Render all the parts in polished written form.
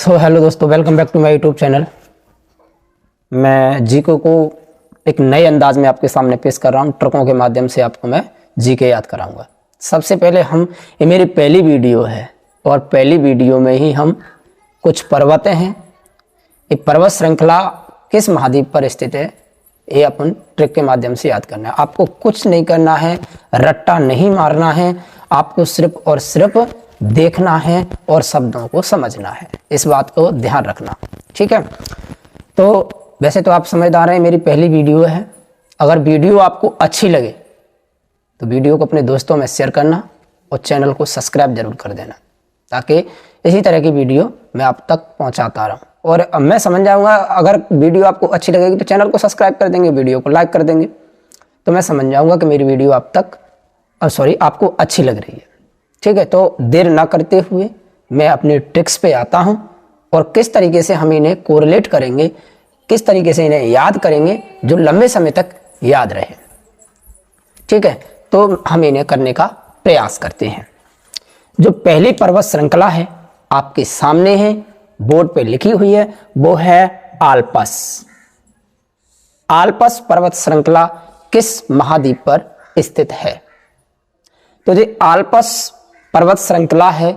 Hello दोस्तों, welcome back to my YouTube channel. मैं GK को एक नए अंदाज में आपके सामने पेश कर रहा हूँ। ट्रकों के माध्यम से आपको मैं जीके याद कराऊंगा। सबसे पहले ये मेरी पहली वीडियो है और पहली वीडियो में ही हम कुछ पर्वतें हैं, ये पर्वत श्रृंखला किस महाद्वीप पर स्थित है, ये अपन ट्रिक के माध्यम से याद करना है। आपको कुछ नहीं करना है, रट्टा नहीं मारना है, आपको सिर्फ और सिर्फ देखना है और शब्दों को समझना है। इस बात को ध्यान रखना, ठीक है। तो वैसे तो आप समझदार हैं, मेरी पहली वीडियो है। अगर वीडियो आपको अच्छी लगे तो वीडियो को अपने दोस्तों में शेयर करना और चैनल को सब्सक्राइब जरूर कर देना, ताकि इसी तरह की वीडियो मैं आप तक पहुंचाता रहूं। और मैं समझ जाऊंगा, अगर वीडियो आपको अच्छी लगेगी तो चैनल को सब्सक्राइब कर देंगे, वीडियो को लाइक कर देंगे, तो मैं समझ जाऊंगा कि मेरी वीडियो आपको अच्छी लग रही है, ठीक है। तो देर ना करते हुए मैं अपने ट्रिक्स पे आता हूं और किस तरीके से हम इन्हें कोरिलेट करेंगे, किस तरीके से इन्हें याद करेंगे जो लंबे समय तक याद रहे, ठीक है। तो हम इन्हें करने का प्रयास करते हैं। जो पहली पर्वत श्रृंखला है आपके सामने है, बोर्ड पे लिखी हुई है, वो है आल्पस। आल्पस पर्वत श्रृंखला किस महाद्वीप पर स्थित है? तो जो आल्पस पर्वत श्रृंखला है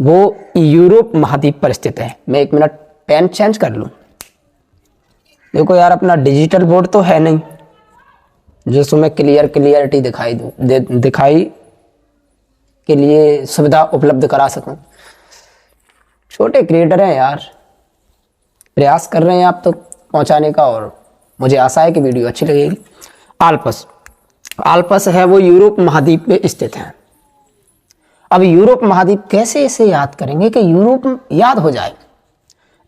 वो यूरोप महाद्वीप पर स्थित है। मैं एक मिनट पेन चेंज कर लूं। देखो यार, अपना डिजिटल बोर्ड तो है नहीं जो तुम्हें क्लियरिटी दिखाई के लिए सुविधा उपलब्ध करा सकूं। छोटे क्रिएटर हैं यार, प्रयास कर रहे हैं आप तो पहुंचाने का, और मुझे आशा है कि वीडियो अच्छी लगेगी। आल्पस है वो यूरोप महाद्वीप पे स्थित है। अब यूरोप महाद्वीप कैसे इसे याद करेंगे कि यूरोप याद हो जाए?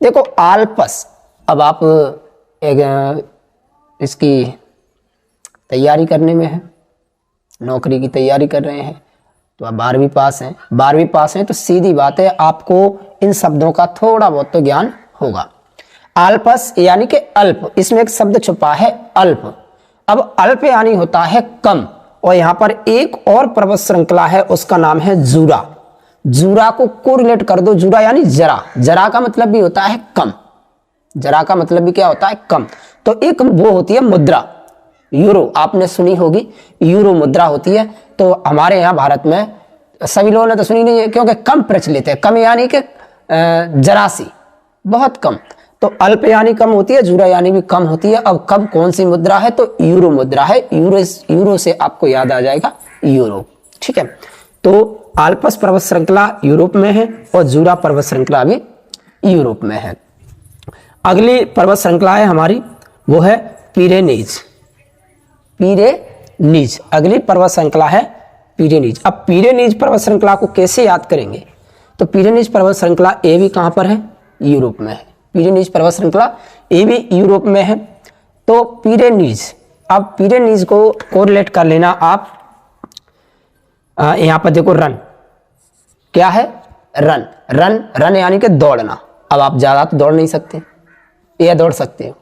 देखो आल्पस, अब आप इसकी तैयारी करने में है, नौकरी की तैयारी कर रहे हैं, तो आप 12वीं पास हैं तो सीधी बात है आपको इन शब्दों का थोड़ा बहुत तो ज्ञान होगा। आल्पस यानी कि अल्प, इसमें एक शब्द छुपा है अल्प। अब अल्प यानी होता है कम, और यहां पर एक और पर्वत श्रृंखला है, उसका नाम है जूरा। जूरा को कोरिलेट कर दो, जूरा यानी जरा, जरा का मतलब भी होता है कम, जरा का मतलब भी क्या होता है? कम। तो एक वो होती है मुद्रा, यूरो, आपने सुनी होगी, यूरो मुद्रा होती है। तो हमारे यहाँ भारत में सभी लोगों ने तो सुनी नहीं है, क्योंकि कम प्रचलित है। कम यानी कि जरा सी, बहुत कम। तो अल्प यानी कम होती है, जूरा यानी भी कम होती है। अब कब कौन सी मुद्रा है? तो यूरो मुद्रा है। यूरो से आपको याद आ जाएगा यूरो, ठीक है। तो आल्पस पर्वत श्रृंखला यूरोप में है और जूरा पर्वत श्रृंखला भी यूरोप में है। अगली पर्वत श्रृंखला है हमारी, वो है पिरेनीज। अगली पर्वत श्रृंखला है पिरेनीज। अब पिरेनीज पर्वत श्रृंखला को कैसे याद करेंगे? तो पिरेनीज पर्वत श्रृंखला ये भी कहां पर है? यूरोप में है। पिरेनीज पर्वत श्रृंखला ये भी यूरोप में है। तो पिरेनीज, अब पिरेनीज को कोरिलेट कर लेना आप। यहां पर देखो रन, क्या है? रन यानी कि दौड़ना। अब आप ज्यादा तो दौड़ नहीं सकते, या दौड़ सकते हो,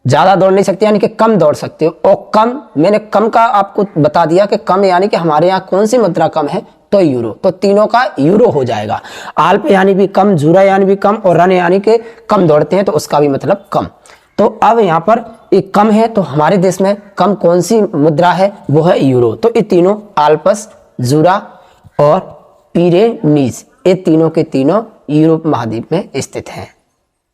ज्यादा दौड़ नहीं सकते यानी कि कम दौड़ सकते हो। और कम, मैंने कम का आपको बता दिया कि कम यानी कि हमारे यहाँ कौन सी मुद्रा कम है? तो यूरो। तो तीनों का यूरो हो जाएगा। आल्प यानी भी कम, जूरा यानी भी कम, और रन यानी कि कम दौड़ते हैं, तो उसका भी मतलब कम। तो अब यहाँ पर एक कम है, तो हमारे देश में कम कौन सी मुद्रा है? वो है यूरो। तो ये तीनों आल्पस, जूरा और पिरेनीज, ये तीनों के तीनों यूरोप महाद्वीप में स्थित हैं।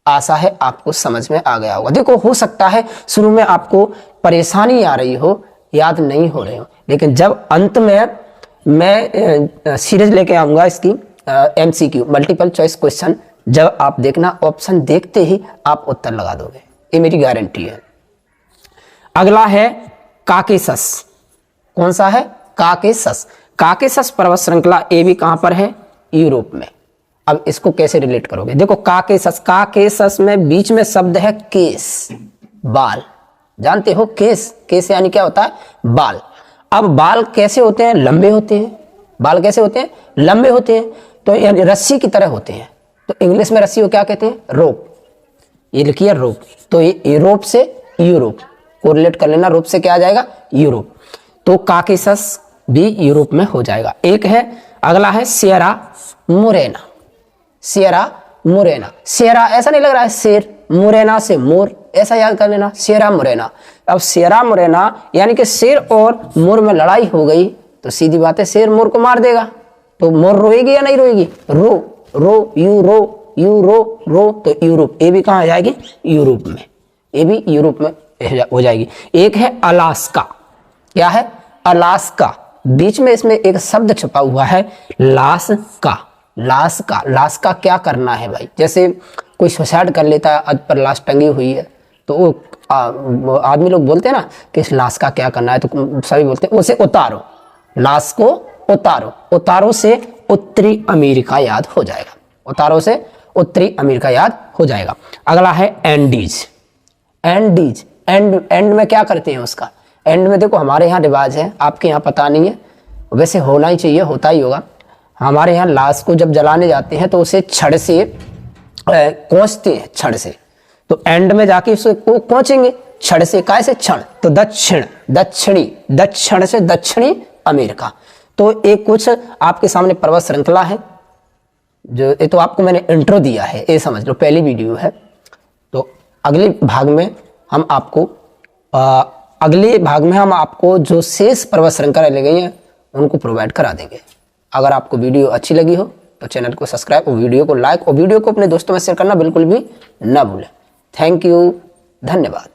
आशा है आपको समझ में आ गया होगा। देखो, हो सकता है शुरू में आपको परेशानी आ रही हो, याद नहीं हो रहे हो, लेकिन जब अंत में मैं सीरीज लेके आऊंगा इसकी MCQ, मल्टीपल चॉइस क्वेश्चन, जब आप देखना, ऑप्शन देखते ही आप उत्तर लगा दोगे, ये मेरी गारंटी है। अगला है काकेशस। कौन सा है? काकेशस। काकेशस पर्वत श्रृंखला ये भी कहां पर है? यूरोप में। अब इसको कैसे रिलेट करोगे? देखो काकेशस में बीच में शब्द है केस, बाल। जानते हो केस यानी क्या होता है? बाल। अब बाल कैसे होते हैं? लंबे होते हैं। बाल कैसे होते हैं? लंबे होते हैं। तो यानी रस्सी की तरह होते हैं। तो इंग्लिश में रस्सी को क्या कहते हैं? रोप। ये लिखिए रोप। तो ये यूरोप से यूरोप कोरिलेट कर लेना, रोप से क्या आ जाएगा? यूरोप। तो काकेशस भी यूरोप में हो जाएगा। एक है, अगला है सियरा मोरेना। सियरा मुरैना। सेरा ऐसा नहीं लग रहा है शेर, मुरैना से मोर, ऐसा याद कर लेना, सेरा मुरैना। अब सेरा मुरैना यानी कि शेर और मोर में लड़ाई हो गई तो सीधी बात है शेर मोर को मार देगा, तो मोर रोएगी या नहीं रोएगी? रो रो यू रो यू रो रो, तो यूरोप, ये भी कहाँ आ जाएगी? यूरोप में, ये भी यूरोप में हो जाएगी। एक है अलास्का, क्या है? अलास्का, बीच में इसमें एक शब्द छुपा हुआ है लास्का। लास्का, लास्का क्या करना है भाई? जैसे कोई सुसाइड कर लेता है, अध पर लाश टंगी हुई है, तो वो आदमी लोग बोलते हैं ना कि इस लाश का क्या करना है, तो सभी बोलते हैं उसे उतारो, लाश को उतारो। उतारो से उत्तरी अमेरिका याद हो जाएगा, उतारो से उत्तरी अमेरिका याद हो जाएगा। अगला है एंडीज। एंडीज, एंड में क्या करते हैं उसका? एंड में देखो हमारे यहाँ रिवाज है, आपके यहाँ पता नहीं है, वैसे होना ही चाहिए, होता ही होगा। हमारे यहाँ लाश को जब जलाने जाते हैं तो उसे छड़ से कोंचते हैं, छड़ से, तो एंड में जाके उसे कोंचेंगे छड़ से, काय से? छड़, तो दक्षिण, दक्षिणी, दक्षिण से दक्षिणी अमेरिका। तो एक कुछ आपके सामने पर्वत श्रृंखला है, जो ये तो आपको मैंने इंट्रो दिया है, ये समझ लो, पहली वीडियो है। तो अगले भाग में हम आपको जो शेष पर्वत श्रृंखला ले गई हैं उनको प्रोवाइड करा देंगे। अगर आपको वीडियो अच्छी लगी हो तो चैनल को सब्सक्राइब और वीडियो को लाइक और वीडियो को अपने दोस्तों में शेयर करना बिल्कुल भी ना भूलें। थैंक यू, धन्यवाद।